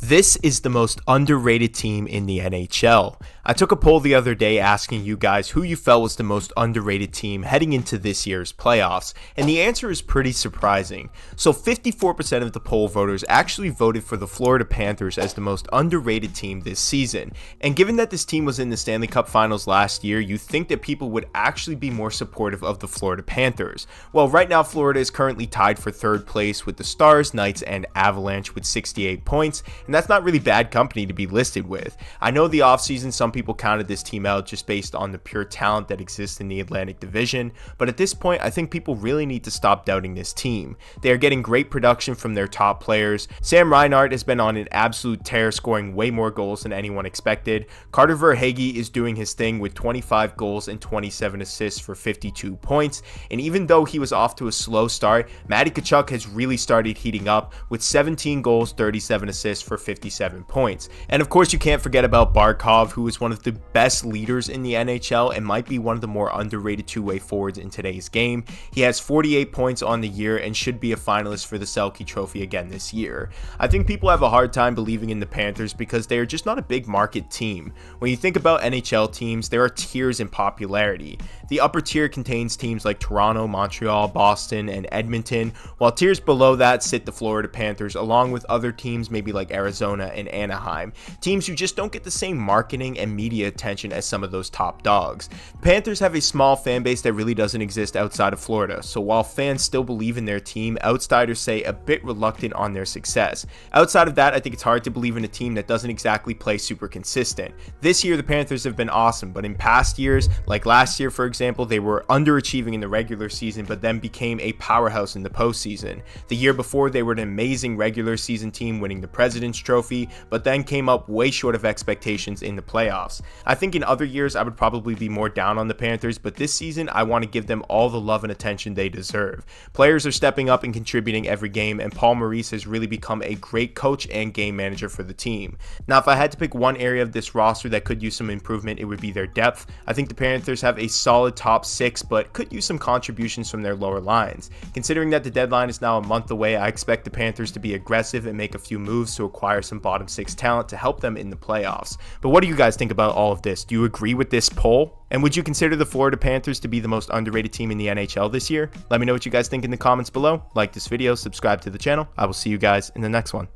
This is the most underrated team in the NHL. I took a poll the other day asking you guys who you felt was the most underrated team heading into this year's playoffs, and the answer is pretty surprising. So 54% of the poll voters actually voted for the Florida Panthers as the most underrated team this season. And given that this team was in the Stanley Cup Finals last year, you'd think that people would actually be more supportive of the Florida Panthers. Well, right now Florida is currently tied for third place with the Stars, Knights, and Avalanche with 68 points. And that's not really bad company to be listed with. I know the offseason some people counted this team out just based on the pure talent that exists in the Atlantic Division, but at this point I think people really need to stop doubting this team. They are getting great production from their top players. Sam Reinhart has been on an absolute tear, scoring way more goals than anyone expected. Carter Verhaeghe is doing his thing with 25 goals and 27 assists for 52 points, and even though he was off to a slow start, Matty Tkachuk has really started heating up with 17 goals, 37 assists for 57 points. And of course you can't forget about Barkov, who is one of the best leaders in the NHL and might be one of the more underrated two-way forwards in today's game. He has 48 points on the year and should be a finalist for the Selke Trophy again this year. I think people have a hard time believing in the Panthers because they are just not a big market team. When you think about NHL teams, there are tiers in popularity. The upper tier contains teams like Toronto, Montreal, Boston, and Edmonton, while tiers below that sit the Florida Panthers along with other teams maybe like Arizona and Anaheim, teams who just don't get the same marketing and media attention as some of those top dogs. The Panthers have a small fan base that really doesn't exist outside of Florida, so while fans still believe in their team, outsiders say a bit reluctant on their success. Outside of that, I think it's hard to believe in a team that doesn't exactly play super consistent. This year the Panthers have been awesome, but in past years, like last year for example, they were underachieving in the regular season but then became a powerhouse in the postseason. The year before they were an amazing regular season team winning the President's Trophy, but then came up way short of expectations in the playoffs. I think in other years I would probably be more down on the Panthers, but this season I want to give them all the love and attention they deserve. Players are stepping up and contributing every game, and Paul Maurice has really become a great coach and game manager for the team. Now if I had to pick one area of this roster that could use some improvement, it would be their depth. I think the Panthers have a solid top six, but could use some contributions from their lower lines. Considering that the deadline is now a month away, I expect the Panthers to be aggressive and make a few moves to acquire some bottom six talent to help them in the playoffs. But what do you guys think about all of this? Do you agree with this poll? And would you consider the Florida Panthers to be the most underrated team in the NHL this year? Let me know what you guys think in the comments below. Like this video, subscribe to the channel. I will see you guys in the next one.